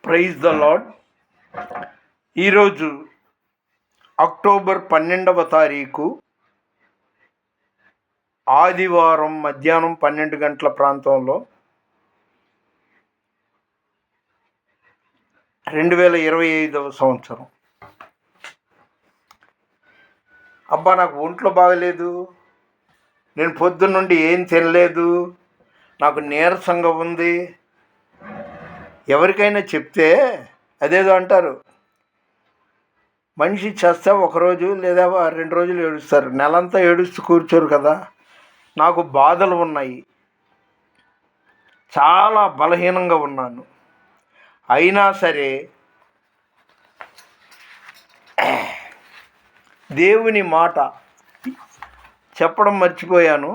Praise the Lord. ఈరోజు October 12వ తారీఖు ఆదివారం మధ్యాహ్నం 12 గంటల ప్రాంతంలో 2025వ సంవత్సరం. అబ్బా, నాకు ఒంట్లో బాగలేదు, నేను పొద్దున్నుండి ఏం తినలేదు, నాకు నీరసంగా ఉంది. ఎవరికైనా చెప్తే అదేదో అంటారు, మనిషి చేస్తే ఒకరోజు లేదా 2 రోజులు ఏడుస్తారు, నెలంతా ఏడుస్తూ కూర్చోరు కదా. నాకు బాధలు ఉన్నాయి, చాలా బలహీనంగా ఉన్నాను. అయినా సరే దేవుని మాట చెప్పడం మర్చిపోయాను.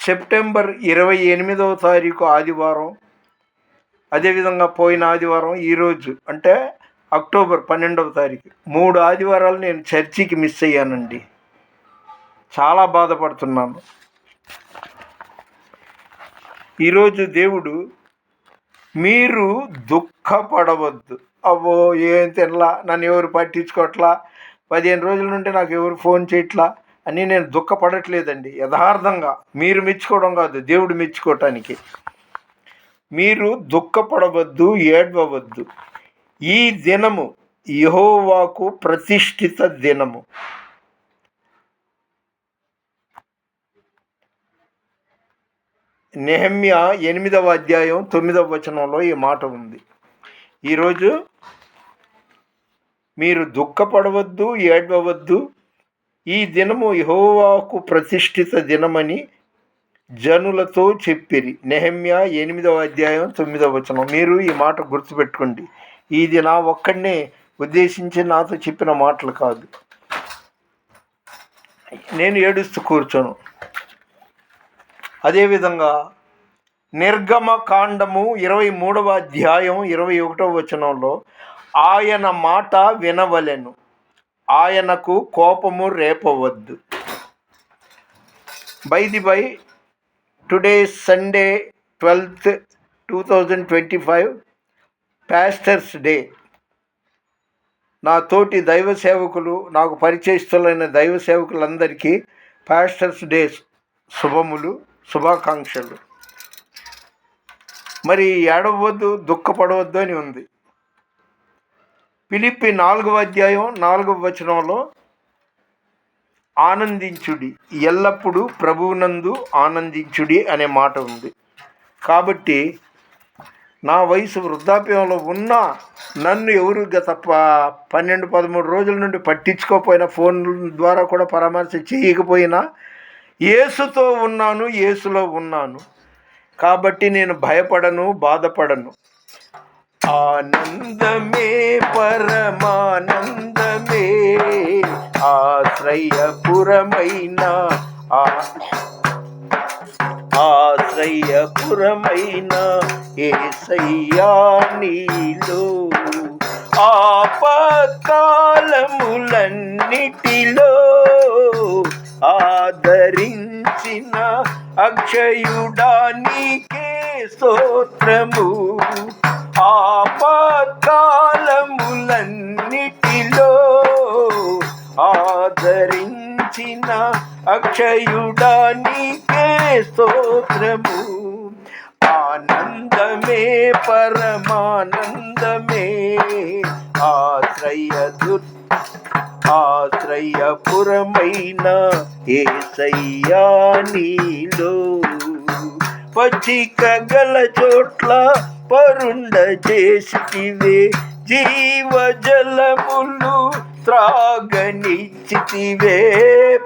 సెప్టెంబర్ 28వ తారీఖు ఆదివారం, అదేవిధంగా పోయిన ఆదివారం, ఈరోజు అంటే అక్టోబర్ 12వ తారీఖు, 3 ఆదివారాలు నేను చర్చికి మిస్ అయ్యానండి. చాలా బాధపడుతున్నాను. ఈరోజు దేవుడు, మీరు దుఃఖపడవద్దు. అబ్బో, ఏం తినలా, నన్ను ఎవరు పట్టించుకోవట్లా, 15 రోజుల నుండి నాకు ఎవరు ఫోన్ చేయట్లా అని నేను దుఃఖపడట్లేదండి. యథార్థంగా మీరు మెచ్చుకోవడం కాదు, దేవుడు మెచ్చుకోవటానికి. మీరు దుఃఖపడవద్దు, ఏడవవద్దు. ఈ దినము యెహోవాకు ప్రతిష్ఠిత దినము. నెహెమ్యా 8వ అధ్యాయం 9వ వచనంలో ఈ మాట ఉంది. ఈరోజు మీరు దుఃఖపడవద్దు, ఏడవవద్దు. ఈ దినము యెహోవాకు ప్రతిష్ఠిత దినమని జనులతో చెప్పిరి. నెహెమ్యా 8వ అధ్యాయం 9వ వచనం. మీరు ఈ మాట గుర్తుపెట్టుకోండి. ఇది నా ఒక్కడినే ఉద్దేశించి నాతో చెప్పిన మాటలు కాదు. నేను ఏడుస్తూ కూర్చోను. అదేవిధంగా నిర్గమకాండము 23వ అధ్యాయం 21వ వచనంలో, ఆయన మాట వినవలెను, ఆయనకు కోపము రేపవద్దు. By the by, today Sunday 12th 2025 pastors day. నా తోటి దైవ సేవకులు, నాకు పరిచయస్తులైన దైవ సేవకులందరికీ పాస్టర్స్ డే శుభములు, శుభాకాంక్షలు. మరి ఏడవద్దు, దుఃఖపడవద్దు అని ఉంది. ఫిలిప్పీ 4వ అధ్యాయం 4వ వచనంలో, ఆనందించుడి, ఎల్లప్పుడూ ప్రభువునందు ఆనందించుడి అనే మాట ఉంది. కాబట్టి నా వయసు వృద్ధాప్యంలో ఉన్నా నన్ను ఎవరు గత 12-13 రోజుల నుండి పట్టించుకోకపోయినా, ఫోన్ ద్వారా కూడా పరామర్శ చేయకపోయినా, యేసుతో ఉన్నాను, యేసులో ఉన్నాను. కాబట్టి నేను భయపడను, బాధపడను. ఆనందమే పరమానందమే, ఆశ్రయపురమైన యేసయ్యా నీలో, ఆపత్కాలములన్నిటిలో ఆదరించిన అక్షయుడా నీకే స్తోత్రము. ఆపత్కాలములన్నిటిలో ఆదరించిన అక్షయుడా నీకే స్తోత్రము. ఆనందమే పరమానందమే, ఆశ్రయపురమైన యేసయ్యా నీలో, పచ్చిక గల చోట్ల పరుండ చేసితివే, జీవజలములు త్రాగనిచ్చితివే.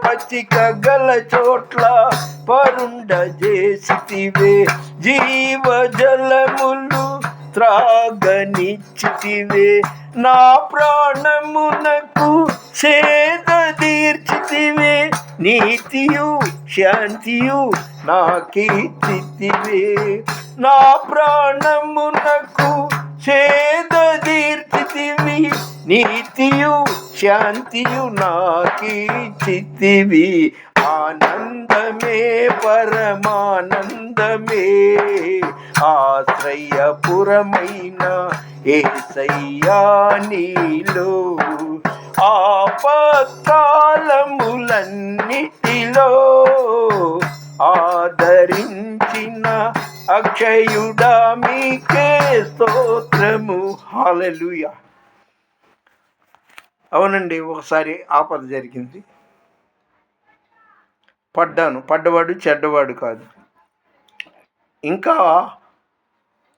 పచ్చిక గల చోట్ల పరుండ చేసితివే, జీవజలములు త్రాగనిచ్చితివే. నా ప్రాణమునకు సేద తీర్చితివే, నీతియు శాంతియు నాకీర్చితివే. నా ప్రాణమునకు సేద తీర్చితివి, నీతియు శాంతియు నాకీర్చితివి. ఆనందమే పరమానందమే, ఆశ్రయపురమైన యేసయ్యా నీలో ఆపత్కాలములన్నిటిలో ఆదరించిన అక్షయుడా మీకే స్తోత్రము. హల్లెలూయా. అవునండి, ఒకసారి ఆపద జరిగింది. పడ్డవాడు చెడ్డవాడు కాదు. ఇంకా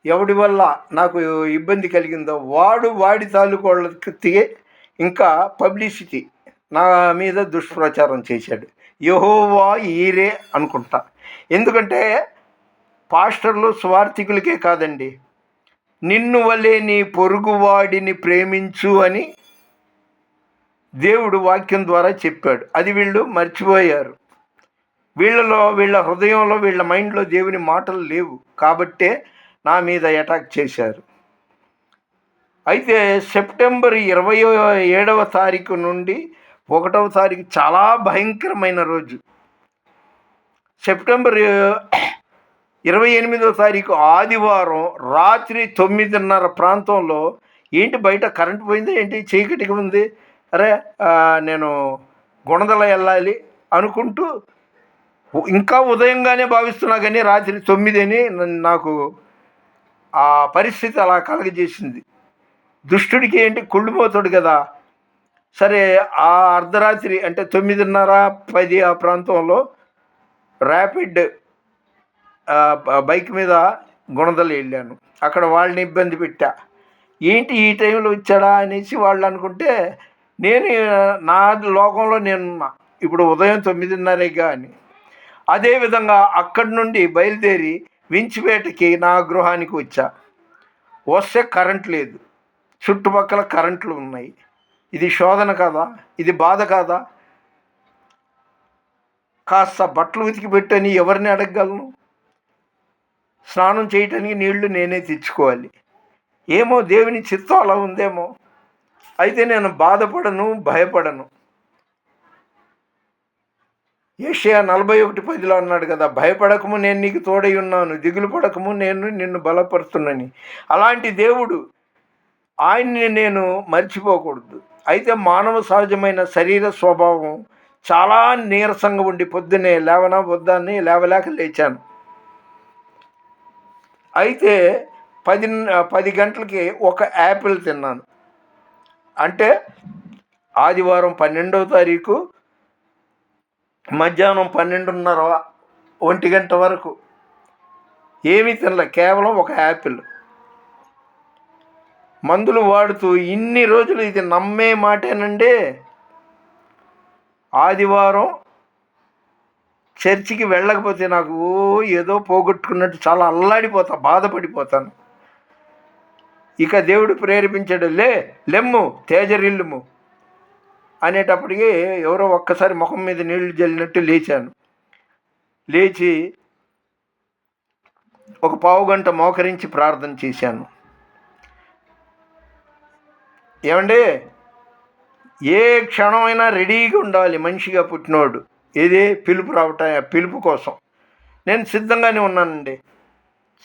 ఎవడి వల్ల నాకు ఇబ్బంది కలిగిందో వాడి తాలూకోళ్ళకి ఇంకా పబ్లిసిటీ నా మీద దుష్ప్రచారం చేశాడు. యెహోవా ఈరే అనుకుంటా. ఎందుకంటే పాస్టర్లు స్వార్థికులకే కాదండి, నిన్ను వలె నీ పొరుగువాడిని ప్రేమించు అని దేవుడు వాక్యం ద్వారా చెప్పాడు. అది వీళ్ళు మర్చిపోయారు. వీళ్ళ హృదయంలో, వీళ్ళ మైండ్లో దేవుని మాటలు లేవు. కాబట్టే నా మీద అటాక్ చేశారు. అయితే సెప్టెంబర్ 27వ తారీఖు నుండి 1వ తారీఖు చాలా భయంకరమైన రోజు. సెప్టెంబర్ 28వ తారీఖు ఆదివారం రాత్రి 9:30 ప్రాంతంలో ఏంటి బయట కరెంటు పోయింది, ఏంటి చీకటిగా ఉంది, అరే నేను గుణదల వెళ్ళాలి అనుకుంటూ ఇంకా ఉదయంగానే భావిస్తున్నా, కానీ రాత్రి 9 అని నాకు ఆ పరిస్థితి అలా కలగజేసింది. దుష్టుడికి ఏంటి కుళ్ళిపోతాడు కదా. సరే, ఆ అర్ధరాత్రి అంటే 9:30, 10 ఆ ప్రాంతంలో ర్యాపిడ్ బైక్ మీద గుణదలు వెళ్ళాను. అక్కడ వాళ్ళని ఇబ్బంది పెట్టా. ఏంటి ఈ టైంలో వచ్చాడా అనేసి వాళ్ళు అనుకుంటే, నేను నా లోకంలో నేనున్నా. ఇప్పుడు ఉదయం 9:30గా అని. అదేవిధంగా అక్కడి నుండి బయలుదేరి వించిపేటకి నా గృహానికి వచ్చా. వస్తే కరెంట్ లేదు, చుట్టుపక్కల కరెంట్లు ఉన్నాయి. ఇది శోధన కాదా? ఇది బాధ కాదా? కాస్త బట్టలు ఉతికి పెట్టని ఎవరిని అడగగలను? స్నానం చేయటానికి నీళ్లు నేనే తెచ్చుకోవాలి. ఏమో దేవుని చిత్తం అలా ఉందేమో. అయితే నేను బాధపడను, భయపడను. యెషయా 41:10 అన్నాడు కదా, భయపడకము నేను నీకు తోడై ఉన్నాను, దిగులు పడకము నేను నిన్ను బలపరుస్తున్నాను. అలాంటి దేవుడు, ఆయన్ని నేను మర్చిపోకూడదు. అయితే మానవ సహజమైన శరీర స్వభావం చాలా నీరసంగా ఉండి పొద్దున్నే లేవనా వద్దాన్ని లేవలేక లేచాను. అయితే 10 గంటలకి ఒక యాపిల్ తిన్నాను. అంటే ఆదివారం 12వ తారీఖు మధ్యాహ్నం 12:30, 1 గంట వరకు ఏమీ తినలే, కేవలం ఒక యాపిల్. మందులు వాడుతూ ఇన్ని రోజులు ఇది నమ్మే మాటేనండి. ఆదివారం చర్చికి వెళ్ళకపోతే నాకు ఏదో పోగొట్టుకున్నట్టు చాలా అల్లాడిపోతా, బాధపడిపోతాను. ఇక దేవుడు ప్రేరేపించాడు, లెమ్ము తేజరిల్లుము అనేటప్పటికీ ఎవరో ఒక్కసారి ముఖం మీద నీళ్లు జల్లినట్టు లేచాను. లేచి ఒక పావుగంట మోకరించి ప్రార్థన చేశాను. ఏమండి, ఏ క్షణమైనా రెడీగా ఉండాలి మనిషిగా పుట్టినోడు. ఏదే పిలుపు కోసం నేను సిద్ధంగానే ఉన్నానండి.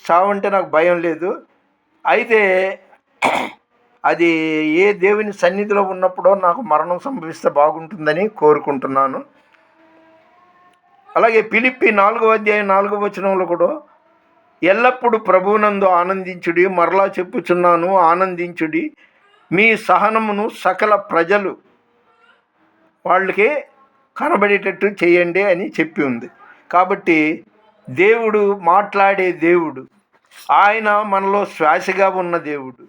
చావంటే నాకు భయం లేదు. అయితే అది ఏ దేవుని సన్నిధిలో ఉన్నప్పుడో నాకు మరణం సంభవిస్తే బాగుంటుందని కోరుకుంటున్నాను. అలాగే ఫిలిప్పీ 4వ అధ్యాయం 4వ వచనంలో కూడా ఎల్లప్పుడూ ప్రభువునందు ఆనందించుడి, మరలా చెప్పుచున్నాను ఆనందించుడి, మీ సహనమును సకల ప్రజలు వాళ్ళకి కనబడేటట్టు చేయండి అని చెప్పి ఉంది. కాబట్టి దేవుడు మాట్లాడే దేవుడు, ఆయన మనలో శ్వాసగా ఉన్న దేవుడు.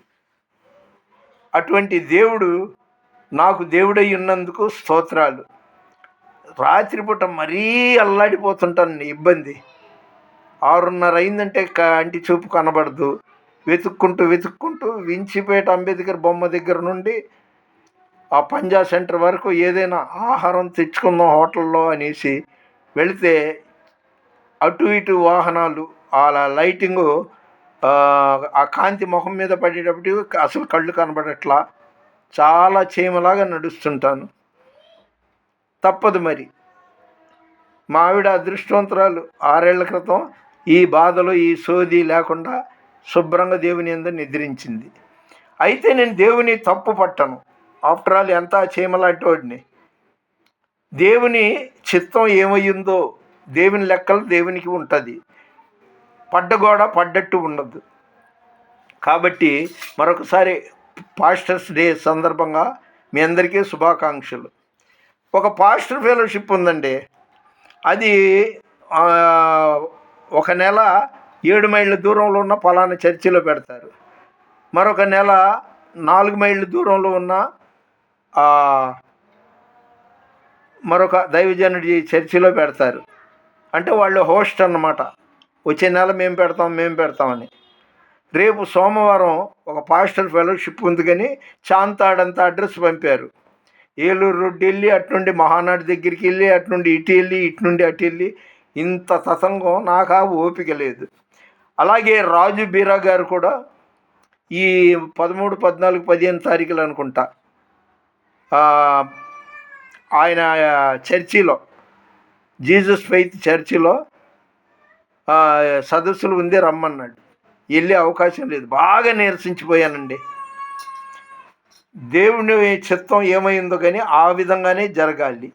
అటువంటి దేవుడు నాకు దేవుడై ఉన్నందుకు స్తోత్రాలు. రాత్రిపూట మరీ అల్లాడిపోతుంటాను. ఇబ్బంది 6:30 అయిందంటే కంటి చూపు కనబడదు. వెతుక్కుంటూ వించిపేట అంబేద్కర్ బొమ్మ దగ్గర నుండి ఆ పంజా సెంటర్ వరకు ఏదైనా ఆహారం తెచ్చుకుందాం హోటల్లో అనేసి వెళితే అటు ఇటు వాహనాలు, అలా లైటింగు, ఆ కాంతి ముఖం మీద పడేటప్పుడు అసలు కళ్ళు కనబడట్లా, చాలా చీమలాగా నడుస్తుంటాను. తప్పదు మరి. మా ఆవిడ అదృష్టవంతురాలు. 6 ఏళ్ల క్రితం ఈ బాధలు ఈ సోది లేకుండా శుభ్రంగా దేవుని యందు నిద్రించింది. అయితే నేను దేవుని తప్పు పట్టను. ఆఫ్టర్ ఆల్ ఎంత చీమలాంటి వాడిని. దేవుని చిత్తం ఏమయ్యిందో దేవుని లెక్కలు దేవునికి ఉంటుంది. పడ్డగోడ పడ్డట్టు ఉండదు. కాబట్టి మరొకసారి పాస్టర్స్ డే సందర్భంగా మీ అందరికీ శుభాకాంక్షలు. ఒక పాస్టర్ ఫెలోషిప్ ఉందండి. అది ఒక నెల 7 మైళ్ళ దూరంలో ఉన్న పలానా చర్చిలో పెడతారు. మరొక నెల 4 మైళ్ళ దూరంలో ఉన్న మరొక దైవజనుడి చర్చిలో పెడతారు. అంటే వాళ్ళు హోస్ట్ అన్నమాట. వచ్చే నెల మేము పెడతామని. రేపు సోమవారం ఒక పాస్టర్ ఫెలోషిప్ ఉంది కానీ చాంతాడంతా అడ్రస్ పంపారు. ఏలూరు రోడ్డు వెళ్ళి అట్నుండి మహానాడు దగ్గరికి వెళ్ళి అట్నుండి ఇటు వెళ్ళి ఇటు నుండి అటు వెళ్ళి ఇంత తతంగం నాకు ఆ ఓపిక లేదు. అలాగే రాజు బీరా గారు కూడా ఈ 13, 14, 15 తారీఖులు అనుకుంటా ఆయన చర్చిలో జీసస్ ఫెయిత్ చర్చిలో సదస్సులు ఉంది రమ్మన్నాడు. వెళ్ళే అవకాశం లేదు. బాగా నీరసించిపోయానండి. దేవుని చిత్తం ఏమైందో కానీ ఆ విధంగానే జరగాలి.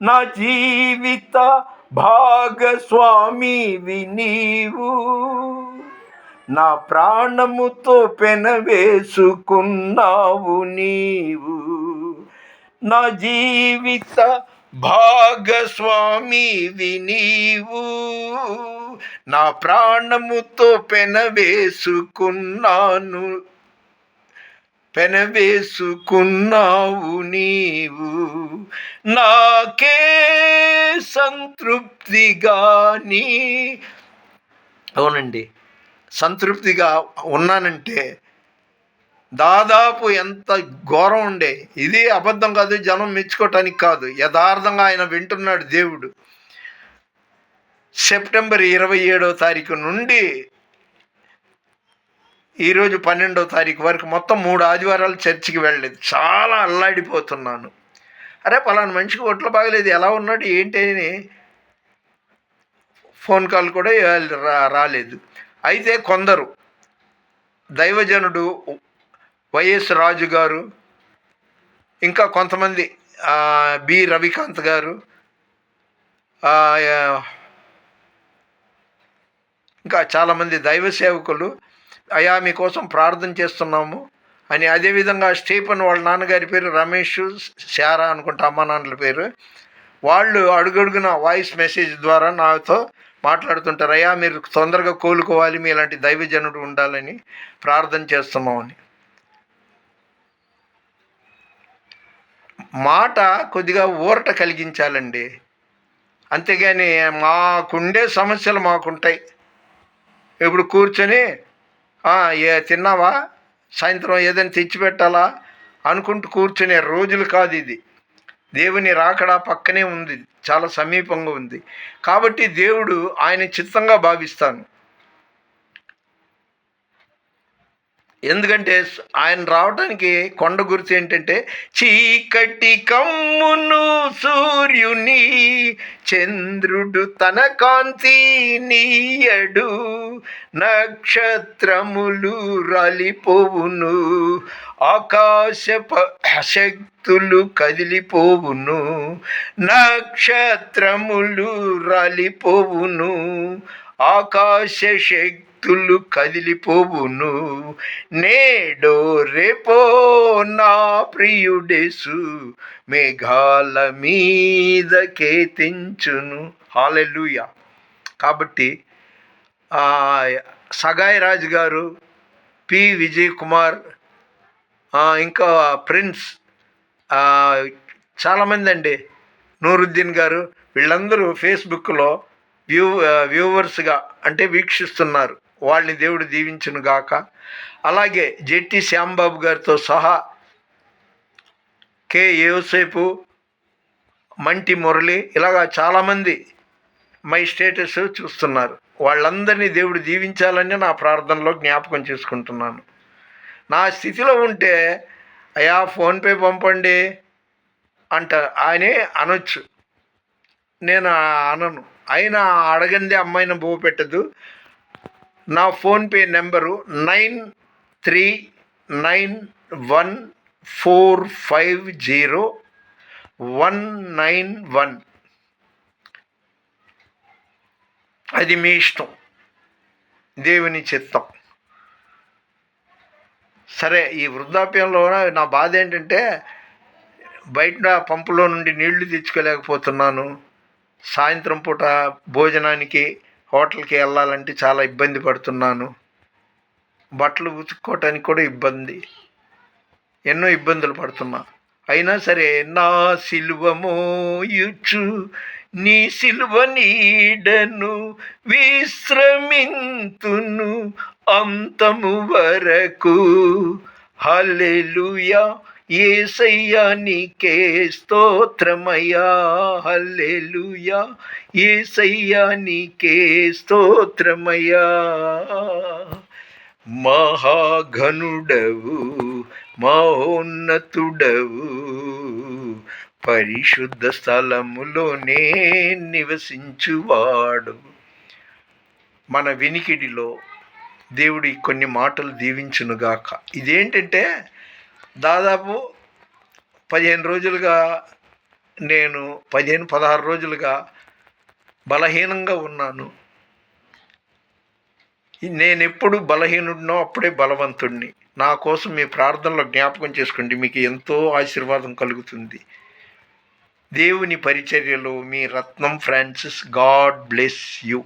నా జీవిత భాగస్వామివి నీవు, నా ప్రాణముతో పెనవేసుకున్నావు నీవు. నా జీవిత భాగస్వామివి నీవు, నా ప్రాణముతో పెనవేసుకున్నావు నీవు. నాకే సంతృప్తిగాని అవునండి, సంతృప్తిగా ఉన్నానంటే దాదాపు ఎంత ఘోరం ఉండే. ఇది అబద్ధం కాదు, జనం మెచ్చుకోవటానికి కాదు, యథార్థంగా ఆయన వింటున్నాడు దేవుడు. సెప్టెంబర్ 27వ తారీఖు నుండి ఈరోజు 12వ తారీఖు వరకు మొత్తం 3 ఆదివారాలు చర్చికి వెళ్ళలేదు. చాలా అల్లాడిపోతున్నాను. అరే పలానా మనిషికి ఒంట్లో బాగలేదు, ఎలా ఉన్నాడు ఏంటి అని ఫోన్ కాల్ కూడా రాలేదు. అయితే కొందరు దైవజనుడు వైఎస్ రాజు గారు, ఇంకా కొంతమంది బి రవికాంత్ గారు, ఇంకా చాలామంది దైవ సేవకులు అయ్యా మీకోసం ప్రార్థన చేస్తున్నాము అని, అదేవిధంగా స్టీఫన్ వాళ్ళ నాన్నగారి పేరు రమేష్, శారా అనుకుంటా అమ్మ నాన్నల పేరు, వాళ్ళు అడుగడుగున వాయిస్ మెసేజ్ ద్వారా నాతో మాట్లాడుతుంటారు. అయ్యా మీరు తొందరగా కోలుకోవాలి, మీ ఇలాంటి దైవజనుడు ఉండాలని ప్రార్థన చేస్తున్నామని. మాట కొద్దిగా ఊరట కలిగించాలండి. అంతేగాని మాకుండే సమస్యలు మాకుంటాయి. ఇప్పుడు కూర్చొని తిన్నావా, సాయంత్రం ఏదైనా తెచ్చిపెట్టాలా అనుకుంటూ కూర్చునే రోజులు కాదు ఇది. దేవుని రాకడా పక్కనే ఉంది, చాలా సమీపంగా ఉంది. కాబట్టి దేవుడు ఆయన చిత్తంగా భావిస్తాను. ఎందుకంటే ఆయన రావడానికి కొండ గుర్తు ఏంటంటే చీకటి కమ్మును సూర్యుని, చంద్రుడు తన కాంతి నీయడు, నక్షత్రములు రాలిపోవును, ఆకాశ శక్తులు కదిలిపోవును, నక్షత్రములు రాలిపోవును, ఆకాశ శక్తులు కదిలిపోవును, నేడో రేపో నా ప్రియుడేసు మేఘాల మీదకే తెంచును. హల్లెలూయా. కాబట్టి సగాయ్ రాజు గారు, పి విజయ్ కుమార్, ఇంకా ప్రిన్స్, చాలామంది అండి, నూరుద్దీన్ గారు, వీళ్ళందరూ ఫేస్బుక్లో వ్యూవర్స్గా అంటే వీక్షిస్తున్నారు. వాళ్ళని దేవుడు దీవించును గాక. అలాగే జెట్టి శ్యాంబాబు గారితో సహా కె యోసేపు, మంటి మురళి, ఇలాగా చాలామంది మై స్టేటస్ చూస్తున్నారు. వాళ్ళందరినీ దేవుడు దీవించాలని నా ప్రార్థనలో జ్ఞాపకం చేసుకుంటున్నాను. నా స్థితిలో ఉంటే అయ్యా ఫోన్పే పంపండి ఆయనే అనొచ్చు, నేను అనను. అయినా అడగంది అమ్మాయిని పెట్టదు. నా ఫోన్పే నెంబరు 939450 అది మీ ఇష్టం, దేవుని చిత్తం. సరే, ఈ వృద్ధాప్యంలో నా బాధ ఏంటంటే బయట పంపులో నుండి నీళ్లు తెచ్చుకోలేకపోతున్నాను. సాయంత్రం పూట భోజనానికి హోటల్కి వెళ్ళాలంటే చాలా ఇబ్బంది పడుతున్నాను. బట్టలు ఉతుక్కోవటానికి కూడా ఇబ్బంది, ఎన్నో ఇబ్బందులు పడుతున్నా. అయినా సరే నా సిలువ మోయుచు నీ సిలువ నీడను విశ్రమింతును అంతము వరకు. హల్లెలూయా, యేసయ్యా నీకే స్తోత్రమయ్యా. హల్లెలూయా, యేసయ్యా నీకే స్తోత్రమయ్యా. మహాఘనుడవు, మహోన్నతుడవు, పరిశుద్ధ స్థలములోనే నివసించువాడు. మన వినికిడిలో దేవుడి కొన్ని మాటలు దీవించునుగాక. ఇదేంటంటే దాదాపు 15 రోజులుగా నేను 16 రోజులుగా బలహీనంగా ఉన్నాను. నేనెప్పుడు బలహీనుడినో అప్పుడే బలవంతుడిని. నా కోసం మీ ప్రార్థనలో జ్ఞాపకం చేసుకోండి, మీకు ఎంతో ఆశీర్వాదం కలుగుతుంది. దేవుని పరిచర్యలో మీ రత్నం ఫ్రాన్సిస్. God bless you.